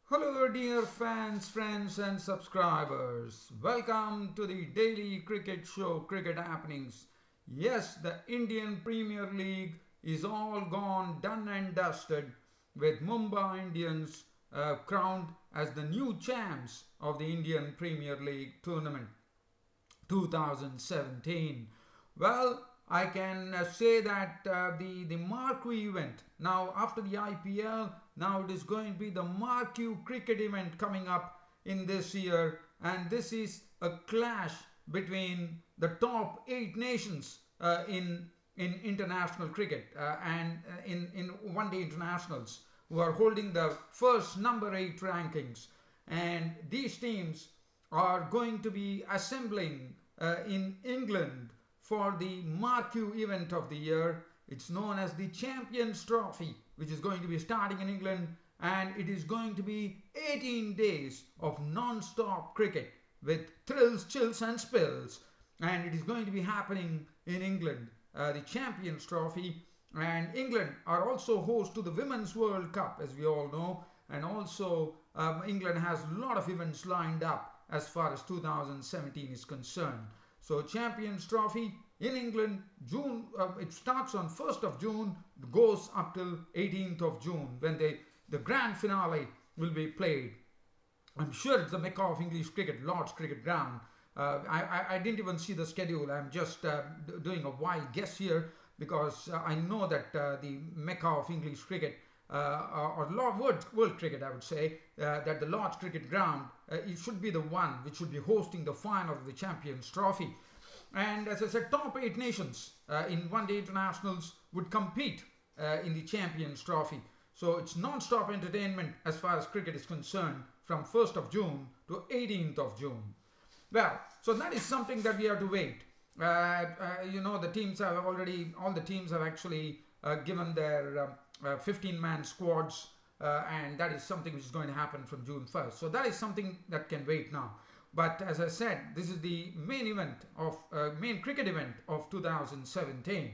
Hello dear fans, friends and subscribers. Welcome to the daily cricket show, Cricket Happenings. Yes, the Indian Premier League is all gone, done and dusted, with Mumbai Indians crowned as the new champs of the Indian Premier League tournament 2017. Well, I can say that the marquee event now after the IPL, now it is going to be the marquee cricket event coming up in this year, and this is a clash between the top 8 nations in international cricket and in one-day internationals, who are holding the first number 8 rankings, and these teams are going to be assembling in England for the marquee event of the year. It's known as the Champions Trophy, which is going to be starting in England, and it is going to be 18 days of non-stop cricket with thrills, chills and spills, and it is going to be happening in England, the Champions Trophy. And England are also host to the Women's World Cup, as we all know, and also England has a lot of events lined up as far as 2017 is concerned. So Champions Trophy in England, June, it starts on 1st of June, goes up till 18th of June, when the grand finale will be played. I'm sure it's the Mecca of English cricket, Lord's Cricket Ground. I didn't even see the schedule. I'm just doing a wild guess here, because I know that the Mecca of English cricket, or world cricket, I would say, that the Lord's Cricket Ground, it should be the one which should be hosting the final of the Champions Trophy. And as I said, top 8 nations in one-day internationals would compete in the Champions Trophy. So it's non-stop entertainment as far as cricket is concerned from 1st of June to 18th of June. Well, so that is something that we have to wait. You know, the teams have already, all the teams have actually given their 15-man squads, and that is something which is going to happen from June 1st. So that is something that can wait now. But as I said, this is the main event of main cricket event of 2017.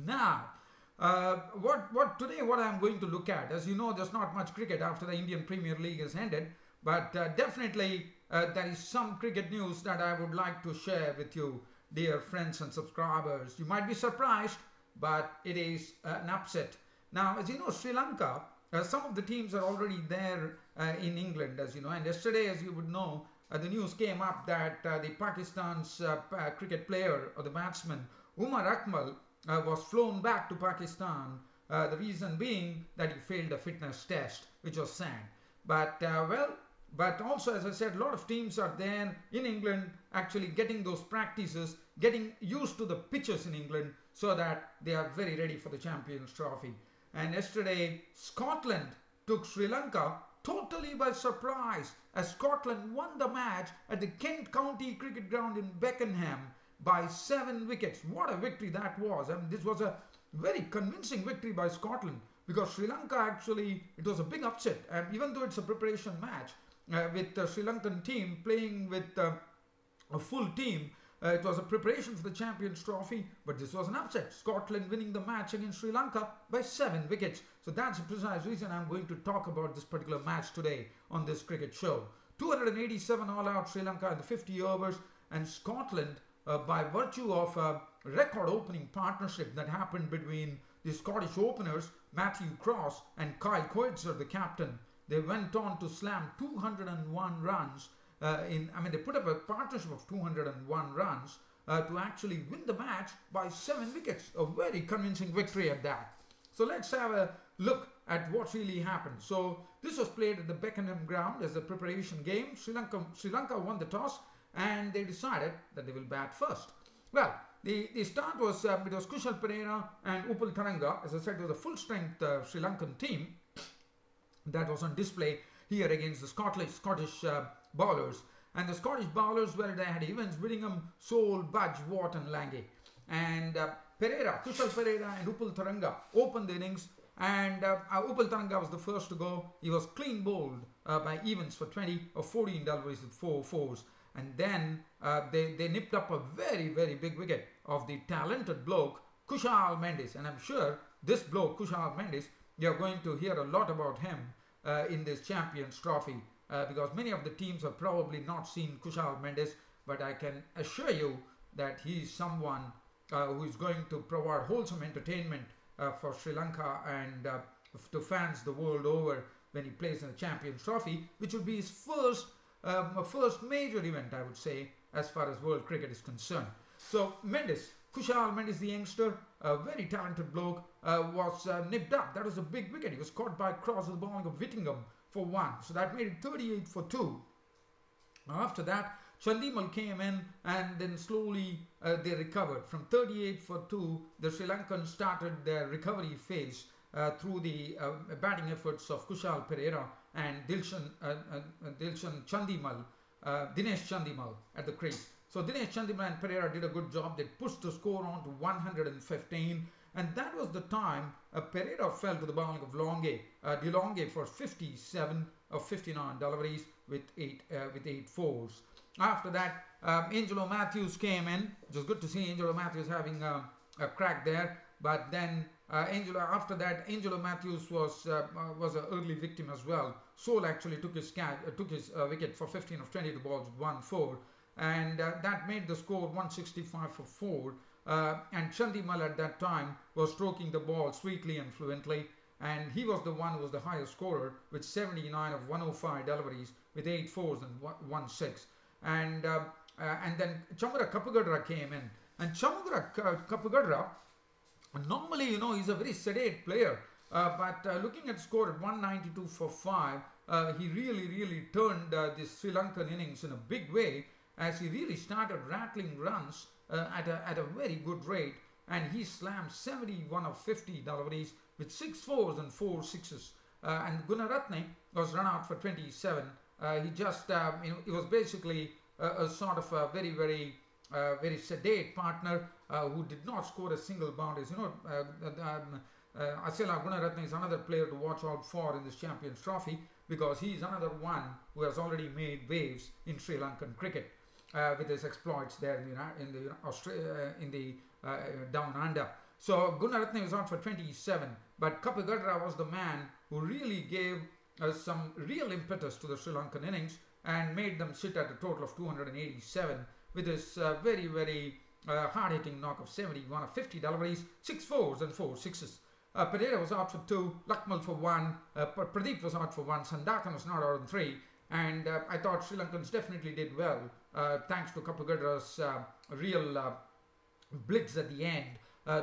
Now, what I'm going to look at, as you know, there's not much cricket after the Indian Premier League has ended, but definitely there is some cricket news that I would like to share with you, dear friends and subscribers. You might be surprised, but it is an upset. Now, as you know, Sri Lanka, some of the teams are already there in England, as you know, and yesterday, as you would know, the news came up that the Pakistan's cricket player, or the batsman, Umar Akmal, was flown back to Pakistan, the reason being that he failed a fitness test, which was sad. But but also, as I said, a lot of teams are there in England actually getting those practices, getting used to the pitches in England, so that they are very ready for the Champions Trophy. And yesterday, Scotland took Sri Lanka totally by surprise, as Scotland won the match at the Kent County Cricket Ground in Beckenham by 7 wickets. What a victory that was. I mean, this was a very convincing victory by Scotland, because Sri Lanka actually, it was a big upset. And even though it's a preparation match with the Sri Lankan team playing with a full team, it was a preparation for the Champions Trophy, but this was an upset. Scotland winning the match against Sri Lanka by 7 wickets. So that's the precise reason I'm going to talk about this particular match today on this cricket show. 287 all-out Sri Lanka in the 50 overs, and Scotland, by virtue of a record opening partnership that happened between the Scottish openers, Matthew Cross and Kyle Coetzer, the captain, they went on to slam 201 runs. They put up a partnership of 201 runs to actually win the match by 7 wickets. A very convincing victory at that. So let's have a look at what really happened. So this was played at the Beckenham ground as a preparation game. Sri Lanka won the toss, and they decided that they will bat first. Well, the start was, it was Kushal Perera and Upul Taranga. As I said, it was a full-strength Sri Lankan team that was on display here against the Scottish bowlers. And the Scottish bowlers, well, they had Evans, Whittingham, Soul, Budge, Watt and Lange. And Kushal Perera and Upul Taranga opened the innings, and Upul Taranga was the first to go. He was clean bowled by Evans for 20 or 14 deliveries with 4 fours. And then they nipped up a very, very big wicket of the talented bloke, Kushal Mendis. And I'm sure this bloke, Kushal Mendis, you're going to hear a lot about him in this Champions Trophy, because many of the teams have probably not seen Kushal Mendis, but I can assure you that he is someone who is going to provide wholesome entertainment for Sri Lanka and to fans the world over when he plays in the Champions Trophy, which would be his first major event, I would say, as far as world cricket is concerned. So Mendis, Kushal Mendis, the youngster, a very talented bloke, was nipped up. That was a big wicket. He was caught by cross with the bowling of Whittingham for 1. So that made it 38 for 2. After that, Chandimal came in and then slowly they recovered. From 38 for 2, the Sri Lankans started their recovery phase through the batting efforts of Kushal Perera and Dinesh Chandimal at the crease. So Dinesh Chandimal and Perera did a good job. They pushed the score on to 115, and that was the time Perera fell to the bowling of De Longe for 57 of 59 deliveries with 8 fours. After that, Angelo Matthews came in. It was good to see Angelo Matthews having a crack there. But then after that, Angelo Matthews was an early victim as well. Soul actually took his wicket for 15 of 22 balls with 1-4, and that made the score 165 for 4. And Chandimal at that time was stroking the ball sweetly and fluently, and he was the one who was the highest scorer with 79 of 105 deliveries with 8 fours and 1 6. And then Chamura Kapagadra came in, and Chamura Kapagadra, normally, you know, he's a very sedate player, but looking at score at 192 for 5, he really turned this Sri Lankan innings in a big way, as he really started rattling runs at a very good rate, and he slammed 71 of 50 deliveries with 6 fours and 4 sixes. And Gunaratne was run out for 27. He just, he was basically a sort of a very sedate partner who did not score a single boundaries. You know, Asela Gunaratne is another player to watch out for in this Champions Trophy, because he is another one who has already made waves in Sri Lankan cricket with his exploits there in the down under. So Gunaratne was out for 27, but Kapagadra was the man who really gave some real impetus to the Sri Lankan innings and made them sit at a total of 287 with his very hard-hitting knock of 71 of 50 deliveries, 6 fours and 4 sixes. Pereira was out for 2, Lakmal for 1, Pradeep was out for 1, Sandakan was not out on 3, and I thought Sri Lankans definitely did well thanks to Kapagadra's real blitz at the end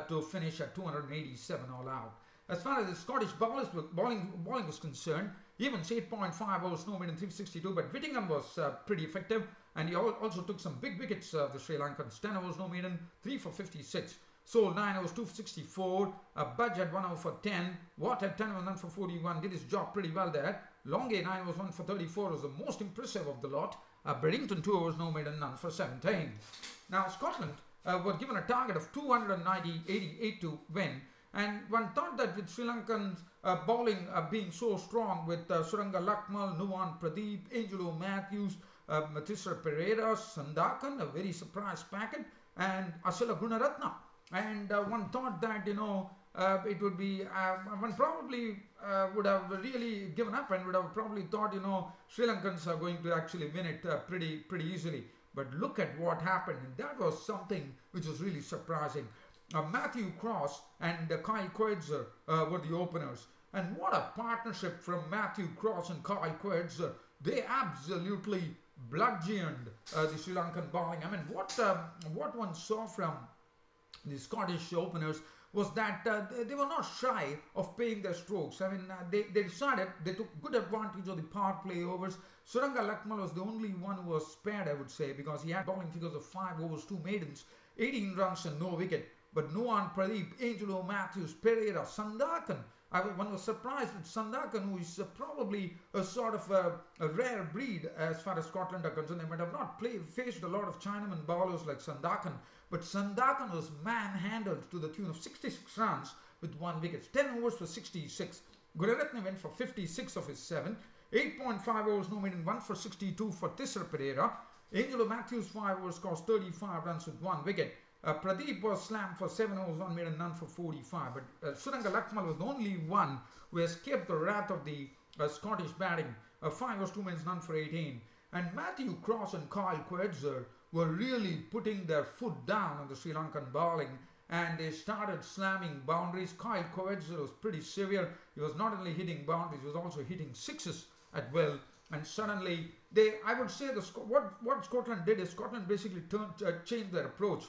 to finish at 287 all out. As far as the Scottish bowling was concerned, Evans 8.5 overs, no maiden 362, but Whittingham was pretty effective, and he also took some big wickets of the Sri Lankans. 10 overs, no maiden, 3 for 56. Soul 9 overs, 2 for 64. Budge had 1 over for 10. Watt had 10 overs, 1 for 41. Did his job pretty well there. Longe 9 overs, 1 for 34 was the most impressive of the lot. Breddington 2 overs, no maiden, none for 17. Now Scotland were given a target of 288 to win. And one thought that with Sri Lankan bowling being so strong with Suranga Lakmal, Nuwan Pradeep, Angelo Matthews, Matisra Pereira, Sandakan, a very surprise packet, and Asela Gunaratne. And one thought that, you know, it would be, one probably would have really given up and would have probably thought, you know, Sri Lankans are going to actually win it pretty easily. But look at what happened, and that was something which was really surprising. Matthew Cross and Kyle Coetzer were the openers. And what a partnership from Matthew Cross and Kyle Coetzer. They absolutely bludgeoned the Sri Lankan bowling. I mean, what one saw from the Scottish openers was that they were not shy of paying their strokes. I mean, they decided, they took good advantage of the power play overs. Suranga Lakmal was the only one who was spared, I would say, because he had bowling figures of 5 overs, 2 maidens, 18 runs and no wicket. But Nuwan Pradeep, Angelo Matthews, Pereira, Sandakan. One was surprised with Sandakan, who is probably a sort of a rare breed as far as Scotland are concerned. They might have not faced a lot of Chinaman bowlers like Sandakan, but Sandakan was manhandled to the tune of 66 runs with 1 wicket. 10 overs for 66. Gunaratne went for 56 of his 7. 8.5 overs, no maiden, 1 for 62 for Tisra Pereira. Angelo Matthews 5 overs, scores 35 runs with 1 wicket. Pradeep was slammed for 7 overs, 1 maiden, none for 45. But Suranga Lakmal was the only one who escaped the wrath of the Scottish batting. 5 overs, 2 minutes, none for 18. And Matthew Cross and Kyle Coetzer were really putting their foot down on the Sri Lankan bowling, and they started slamming boundaries. Kyle Coetzer was pretty severe. He was not only hitting boundaries, he was also hitting sixes at will. And suddenly, I would say, what Scotland did is Scotland basically changed their approach.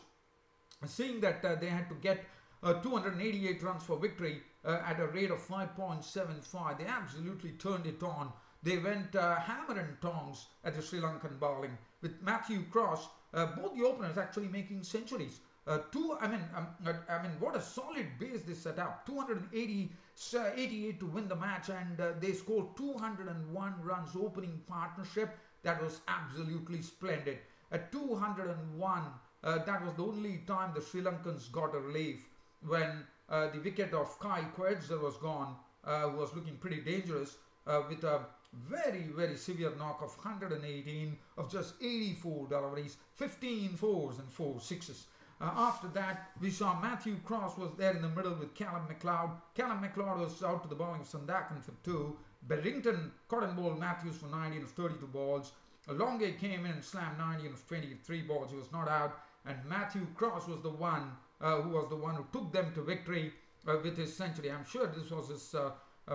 Seeing that they had to get 288 runs for victory at a rate of 5.75, they absolutely turned it on. They went hammer and tongs at the Sri Lankan bowling, with Matthew Cross, both the openers actually making centuries. What a solid base they set up. 288 to win the match, and they scored 201 runs opening partnership. That was absolutely splendid. At 201, that was the only time the Sri Lankans got a relief, when the wicket of Kyle Coetzer was gone, who was looking pretty dangerous, with a very, very severe knock of 118 of just 84 deliveries, 15 fours and 4 sixes. After that, we saw Matthew Cross was there in the middle with Callum McLeod. Callum McLeod was out to the bowling of Sandakan for 2. Berrington caught and bowled Matthews for 19 of 32 balls. Longay came in and slammed 19 of 23 balls. He was not out. And Matthew Cross was the one who took them to victory with his century. I'm sure this was his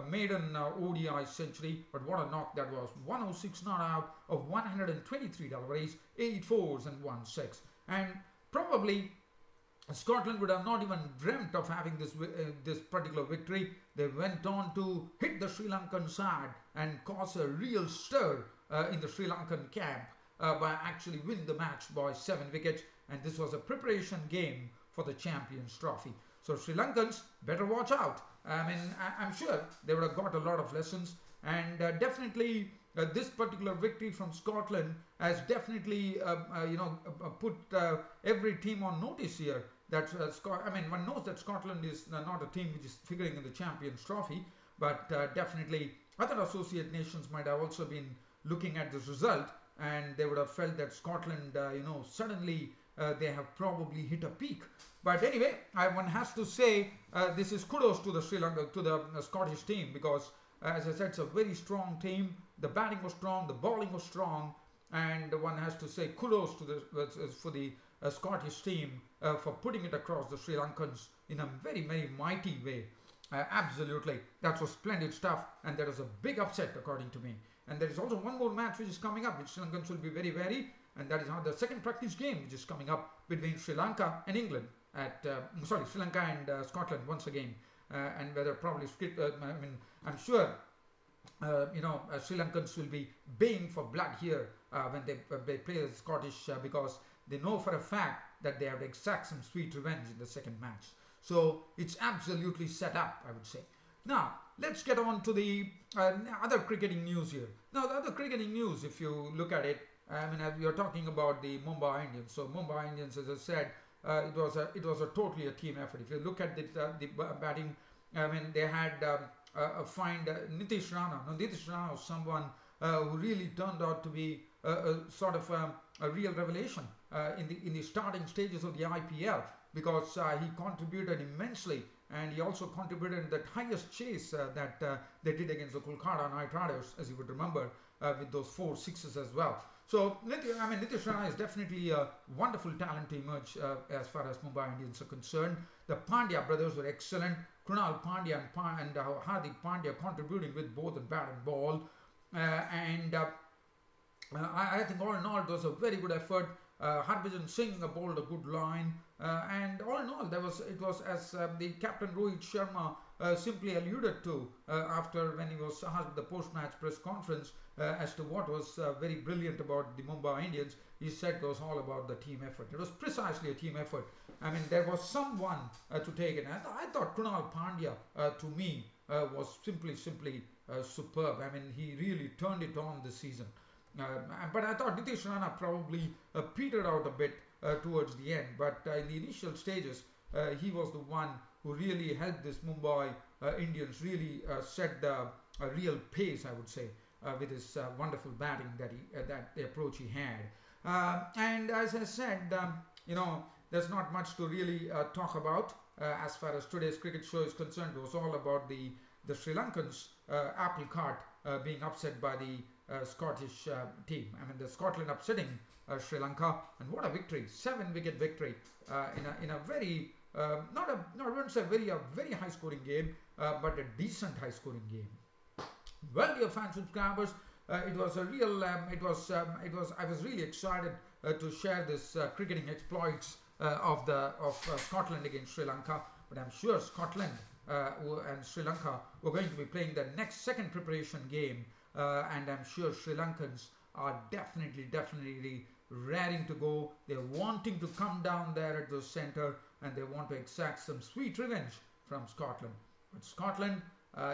maiden ODI century, but what a knock that was. 106 not out of 123 deliveries, 8 fours and 1 6. And probably Scotland would have not even dreamt of having this particular victory. They went on to hit the Sri Lankan side and cause a real stir in the Sri Lankan camp by actually winning the match by 7 wickets. And this was a preparation game for the Champions Trophy. So Sri Lankans better watch out. I'm sure they would have got a lot of lessons, and definitely this particular victory from Scotland has definitely put every team on notice here. That one knows that Scotland is not a team which is figuring in the Champions Trophy, but definitely other associate nations might have also been looking at this result, and they would have felt that Scotland, suddenly they have probably hit a peak. But anyway, one has to say this is kudos to the Scottish team, because as I said, it's a very strong team. The batting was strong, the bowling was strong, and one has to say kudos to the Scottish team for putting it across the Sri Lankans in a very, very mighty way. Absolutely, that was splendid stuff, and there is a big upset according to me. And there is also one more match which is coming up, which Sri Lankans will be very wary, and that is the second practice game which is coming up between Sri Lanka and England Sri Lanka and Scotland once again, and whether probably I'm sure Sri Lankans will be baying for blood here when they play the Scottish, because they know for a fact that they have to exact some sweet revenge in the second match. So it's absolutely set up, I would say. Now let's get on to the other cricketing news here. Now the other cricketing news, if you look at it, you're talking about the Mumbai Indians. So Mumbai Indians, as I said, it was a totally a team effort. If you look at the batting, they had find Nitish Rana. Now Nitish Rana was someone who really turned out to be sort of a real revelation in the starting stages of the IPL, because he contributed immensely, and he also contributed in that highest chase that they did against the Kolkata Knight Riders, as you would remember, with those 4 sixes as well. So Nitish Rana is definitely a wonderful talent to emerge as far as Mumbai Indians are concerned. The Pandya brothers were excellent. Krunal Pandya and Hardik Pandya contributing with both the bat and ball. I think all in all it was a very good effort. Harbhajan Singh bowled a good line, and all in all it was as the captain Rohit Sharma simply alluded to after when he was asked the post-match press conference as to what was very brilliant about the Mumbai Indians. He said it was all about the team effort. It was precisely a team effort. There was someone to take it. I thought Krunal Pandya to me was simply superb. He really turned it on this season. But I thought Nitish Rana probably petered out a bit towards the end. But in the initial stages, he was the one who really helped this Mumbai Indians really set a real pace, I would say, with his wonderful batting that the approach he had. And as I said, there's not much to really talk about as far as today's cricket show is concerned. It was all about the Sri Lankans apple cart being upset by the Scottish team. I mean, the Scotland upsetting Sri Lanka, and what a victory! 7-wicket victory in a very I wouldn't say a very high scoring game, but a decent high scoring game. Well, dear fans, subscribers, it was a real I was really excited to share this cricketing exploits of Scotland against Sri Lanka. But I'm sure Scotland and Sri Lanka were going to be playing the next second preparation game, and I'm sure Sri Lankans are definitely raring to go. They're wanting to come down there at the centre, and they want to exact some sweet revenge from Scotland. But Scotland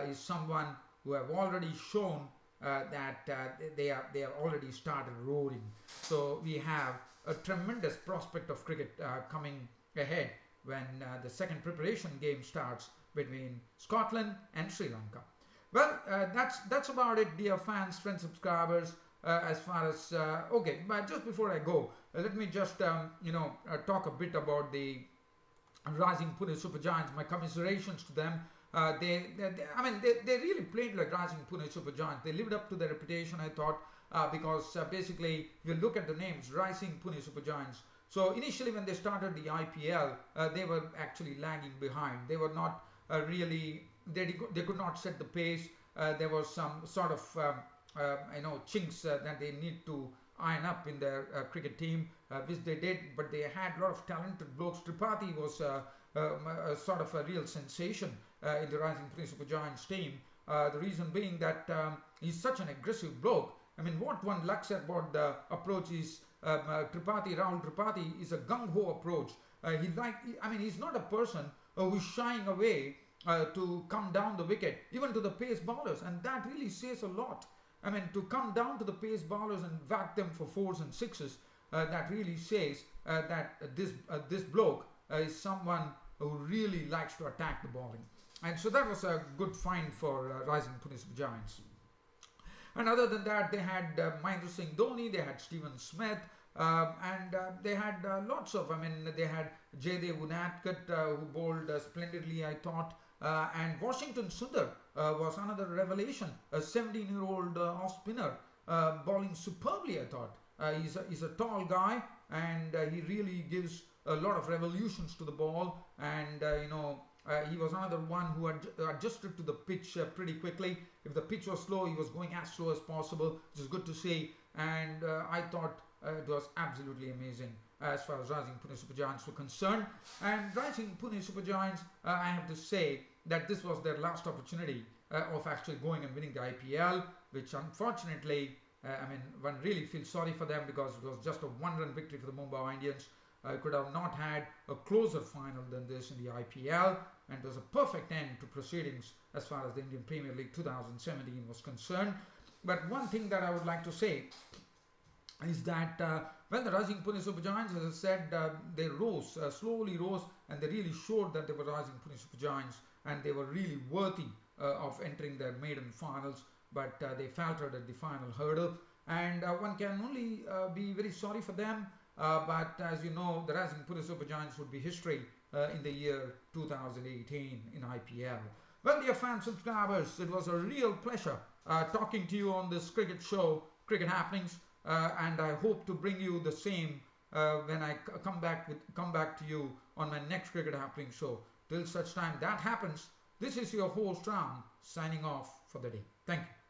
is someone who have already shown that they have already started roaring. So we have a tremendous prospect of cricket coming ahead when the second preparation game starts between Scotland and Sri Lanka. Well, that's about it, dear fans, friends, subscribers. As far as okay, but just before I go, let me just talk a bit about the rising Pune Super Giants. My commiserations to them. They really played like rising Pune Super Giants. They lived up to their reputation, I thought, because basically, if you look at the names, rising Pune Super Giants. So initially, when they started the IPL, they were actually lagging behind. They were not really. They could not set the pace. There was some sort of chinks that they need to iron up in their cricket team, which they did. But they had a lot of talented blokes. Tripathi was a sort of a real sensation in the rising Pune Super Giants team. The reason being that he's such an aggressive bloke. I mean, what one likes about the approach is Rahul Tripathi is a gung-ho approach. He's not a person who's shying away to come down the wicket, even to the pace bowlers, and that really says a lot. I mean, to come down to the pace bowlers and whack them for 4s and 6s, that really says that this bloke is someone who really likes to attack the bowling. And so that was a good find for rising Pune Super Giants. And other than that, they had Mahendra Singh Dhoni, they had Stephen Smith, and they had lots of, they had Jaydev Unadkat, who bowled splendidly, I thought. And Washington Sundar was another revelation, a 17-year-old off spinner, bowling superbly, I thought. He's a tall guy, and he really gives a lot of revolutions to the ball, and he was another one who had adjusted to the pitch pretty quickly. If the pitch was slow, he was going as slow as possible, which is good to see, and I thought it was absolutely amazing as far as rising Pune Super Giants were concerned. And rising Pune Super Giants, I have to say that this was their last opportunity of actually going and winning the IPL, which unfortunately, one really feels sorry for them, because it was just a one-run victory for the Mumbai Indians. Could have not had a closer final than this in the IPL, and it was a perfect end to proceedings as far as the Indian Premier League 2017 was concerned. But one thing that I would like to say is that the rising Pune Super Giants, as I said, they rose, slowly rose, and they really showed that they were rising Pune Super Giants, and they were really worthy of entering their maiden finals, but they faltered at the final hurdle, and one can only be very sorry for them. But as you know, the rising Pune Super Giants would be history in the year 2018 in IPL. Well, dear fans, subscribers, it was a real pleasure talking to you on this cricket show, Cricket Happenings, and I hope to bring you the same when I come back to you on my next Cricket Happening show. Till such time that happens, this is your host Ram signing off for the day. Thank you.